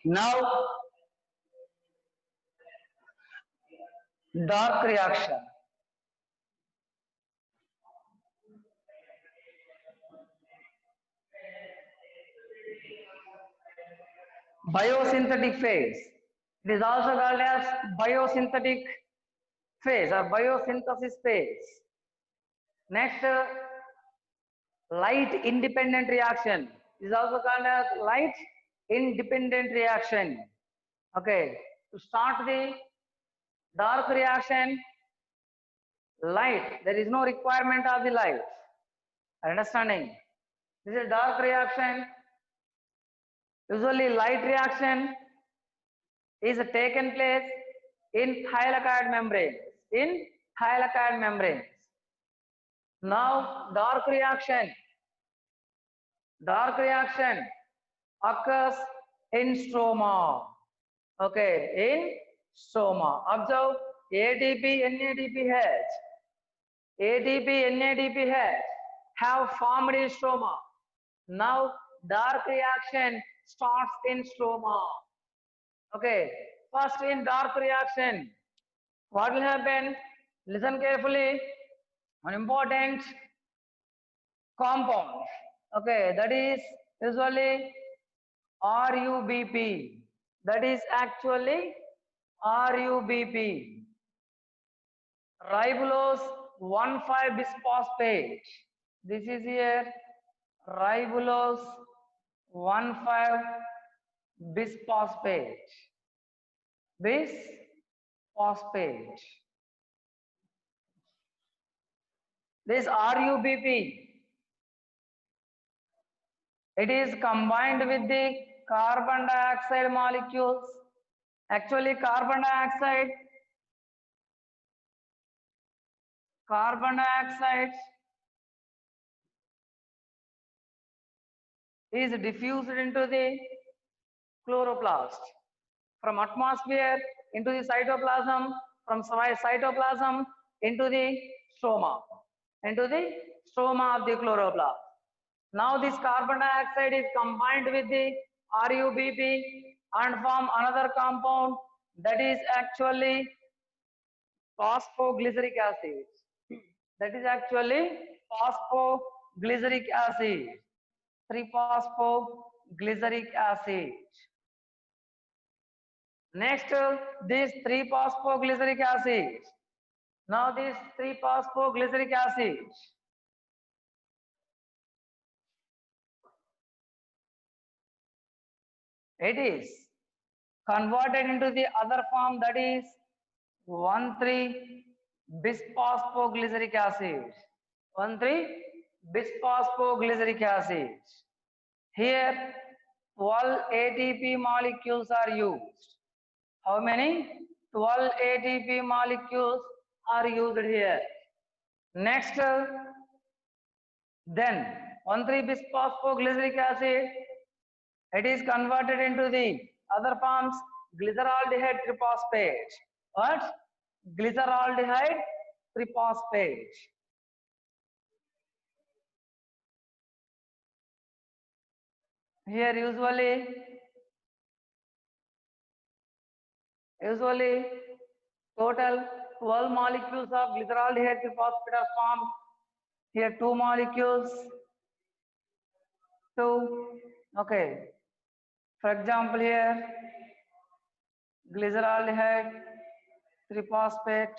Now, dark reaction. Biosynthetic phase. It is also called as biosynthetic phase or biosynthesis phase. Next, light independent reaction is also called as light independent reaction. Okay, to start the dark reaction, light, there is no requirement of the light. Understanding? This is dark reaction. Usually light reaction is taken place in thylakoid membranes. In thylakoid membranes. Now dark reaction occurs in stroma. Okay, in stroma. Observe ADP, NADPH. ADP, NADPH have formed in stroma. Now dark reaction starts in stroma. Okay, first in dark reaction, what will happen? Listen carefully. An important compound. Okay, that is usually RUBP. That is actually RUBP. Ribulose 1,5-bisphosphate. This is here ribulose 1,5-bisphosphate. Bisphosphate. This RUBP, it is combined with the carbon dioxide molecules. Actually, carbon dioxide is diffused into the chloroplast. From atmosphere into the cytoplasm, from cytoplasm into the stroma of the chloroplast. Now this carbon dioxide is combined with the RUBP and form another compound that is actually phosphoglyceric acid. That is actually phosphoglyceric acid. 3-phosphoglyceric acid. Next, this 3-phosphoglyceric acid. Now this 3-phosphoglyceric acid, it is converted into the other form, that is 1,3-bisphosphoglyceric acid. 1,3-bisphosphoglyceric acid. Here 12 ATP molecules are used. How many? 12 ATP molecules are used here. Next, then 1,3-bisphosphoglyceric acid, it is converted into the other forms, glyceraldehyde triphosphate. What? Glyceraldehyde triphosphate. Here usually total 12 molecules of glyceraldehyde triphosphate are formed. Here 2 molecules. 2. Okay. For example, here glyceraldehyde triphosphate.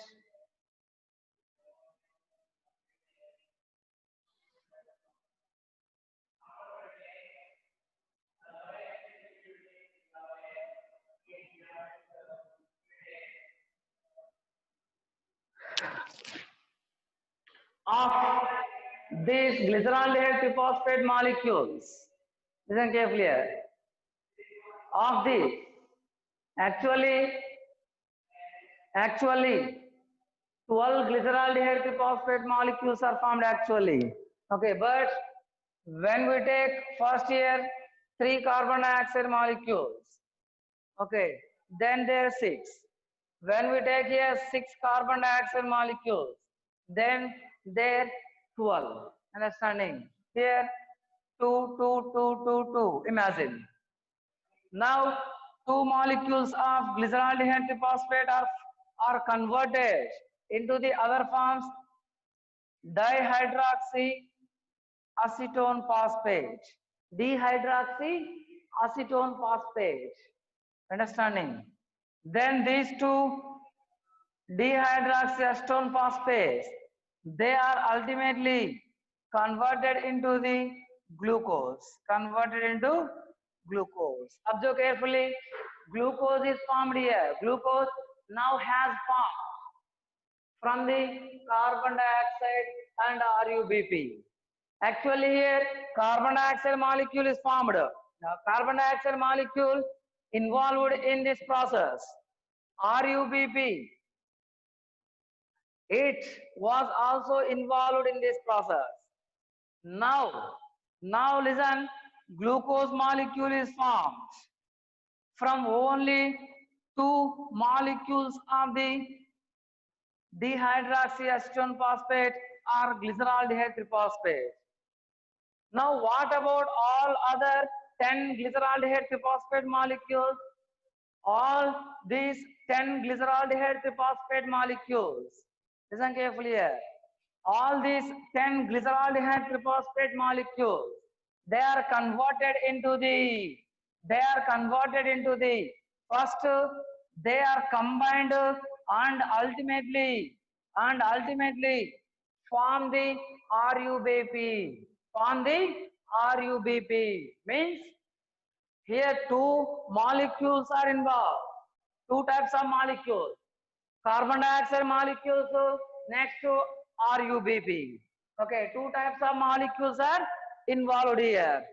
Of these glyceraldehyde triphosphate molecules, listen carefully here. Of these, actually 12 glyceraldehyde triphosphate molecules are formed actually. Okay, but When we take first here 3 carbon dioxide molecules, okay, then there are 6. When we take here 6 carbon dioxide molecules, then there 12. Understanding? Here 2, 2, 2, 2, 2. Imagine. Now 2 molecules of glyceraldehyde triphosphate are converted into the other forms dihydroxy acetone phosphate. Dihydroxyacetone phosphate. Understanding? Then these two dihydroxyacetone phosphates, they are ultimately converted into the glucose. Converted into glucose. Observe carefully. Glucose is formed here. Glucose now has formed from the carbon dioxide and RUBP. Actually here carbon dioxide molecule is formed. Now carbon dioxide molecule involved in this process. RUBP, it was also involved in this process. Now listen, glucose molecule is formed from only 2 molecules of the dihydroxyacetone phosphate or glyceraldehyde triphosphate. Now what about all other 10 glyceraldehyde triphosphate molecules? All these 10 glyceraldehyde triphosphate molecules, listen carefully here. All these 10 glyceraldehyde triphosphate molecules, they are converted into the first they are combined and ultimately form the RUBP. Form the RUBP means here 2 molecules are involved. 2 types of molecules. Carbon dioxide molecules next to RUBP. Okay, 2 types of molecules are involved here.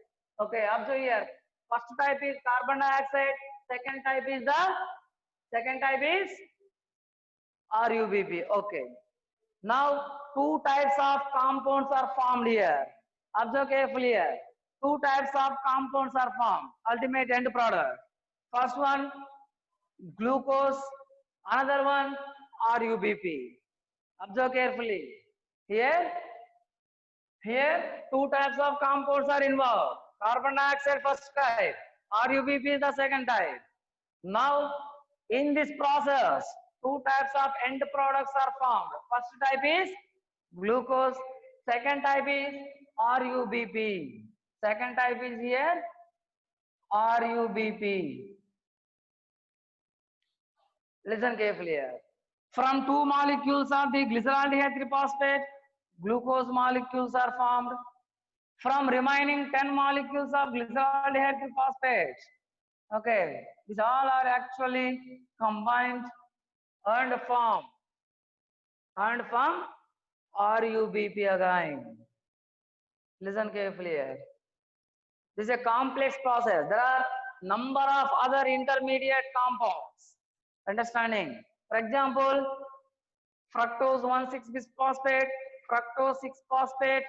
Okay, observe here. First type is carbon dioxide. Second type is RUBP. Okay. Now 2 types of compounds are formed here. Observe carefully here. 2 types of compounds are formed. Ultimate end product. First one glucose, another one RUBP. Observe carefully. Here 2 types of compounds are involved. Carbon dioxide first type, RUBP is the second type. Now in this process 2 types of end products are formed. First type is glucose, second type is RUBP. Second type is here RUBP. Listen carefully here. From 2 molecules of the glyceraldehyde triphosphate, glucose molecules are formed. From remaining 10 molecules of glyceraldehyde triphosphate, okay, these all are actually combined and form RUBP again. Listen carefully here. This is a complex process. There are number of other intermediate compounds. Understanding? For example, fructose 1,6-bisphosphate, fructose 6-phosphate,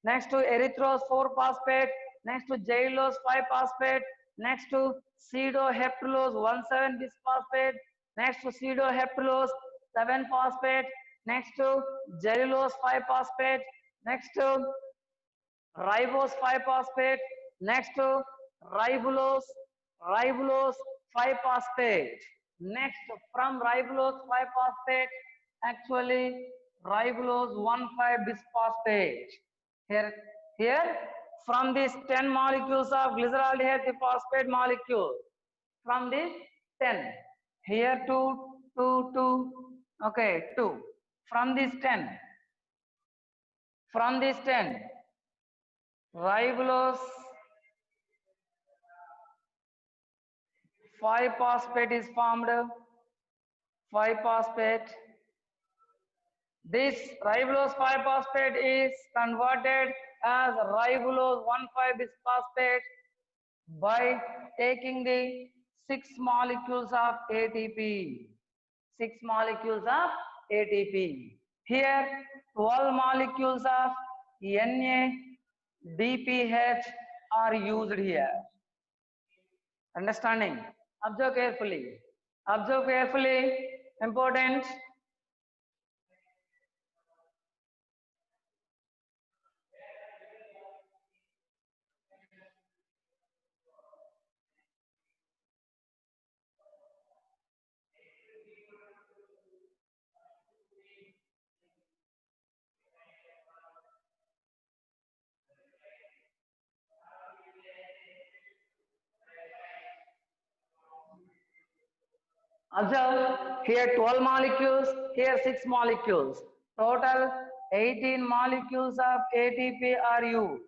next to erythrose 4-phosphate, next to gyrulose 5-phosphate, next to pseudoheptulose 1,7-bisphosphate, next to pseudoheptulose 7-phosphate, next to gyrulose 5-phosphate, next to ribose 5-phosphate, next to ribulose 5-phosphate. Next from ribulose 5-phosphate, actually ribulose 1,5-bisphosphate. Here from these 10 molecules of glyceraldehyde triphosphate molecule, from these 10, here 2, okay, 2. From these 10, ribulose 5-phosphate is formed. 5-phosphate. This ribulose 5-phosphate is converted as ribulose 1,5-bisphosphate by taking the 6 molecules of ATP. 6 molecules of ATP. Here 12 molecules of DPH are used here. Understanding? Observe carefully. Observe carefully. Important. Observe here 12 molecules, here 6 molecules. Total 18 molecules of ATP are used.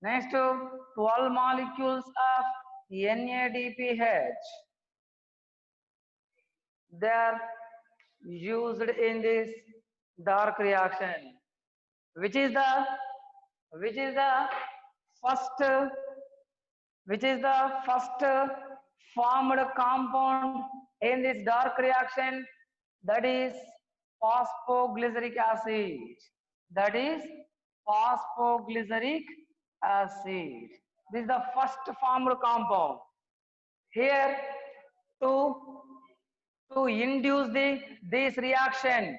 Next, 12 molecules of NADPH. They are used in this dark reaction. Which is the first formed compound in this dark reaction? That is phosphoglyceric acid. That is phosphoglyceric acid. This is the first formed compound. Here to induce this reaction,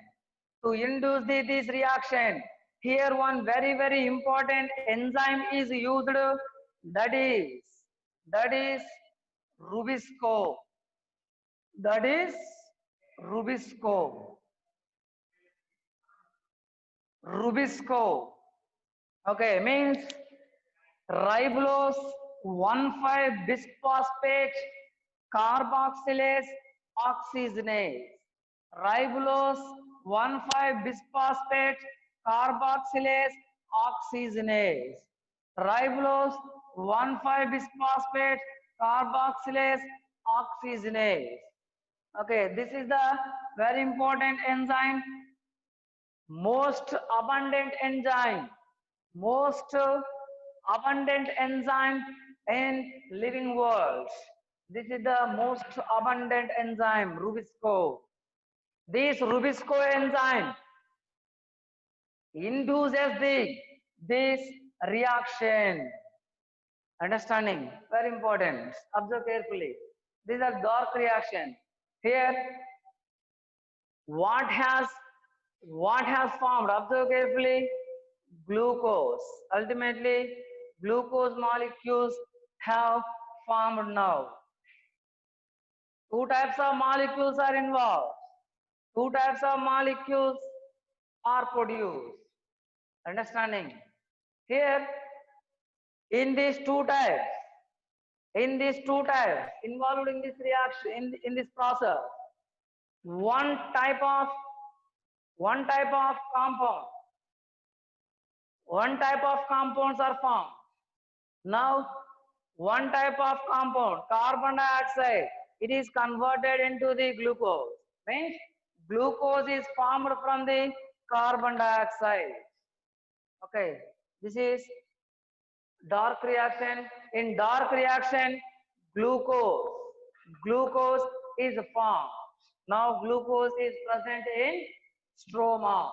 here one very important enzyme is used, that is Rubisco. That is Rubisco. Okay, means ribulose 1,5-bisphosphate carboxylase oxygenase. Ribulose 1,5-bisphosphate carboxylase oxygenase. Ribulose 1,5-bisphosphate carboxylase oxygenase. Okay, this is the very important enzyme, most abundant enzyme in living world. This is the most abundant enzyme, Rubisco. This Rubisco enzyme induces this reaction. Understanding? Very important. Observe carefully. These are dark reaction. Here, what has formed? Observe carefully. Glucose. Ultimately, glucose molecules have formed now. Two types of molecules are involved. Two types of molecules are produced. Understanding? Here, in these two types involved in this reaction, in this process, one type of compounds are formed. Now, one type of compound, carbon dioxide, it is converted into the glucose. Means glucose is formed from the carbon dioxide. Okay, this is dark reaction. In dark reaction, glucose is formed. Now glucose is present in stroma.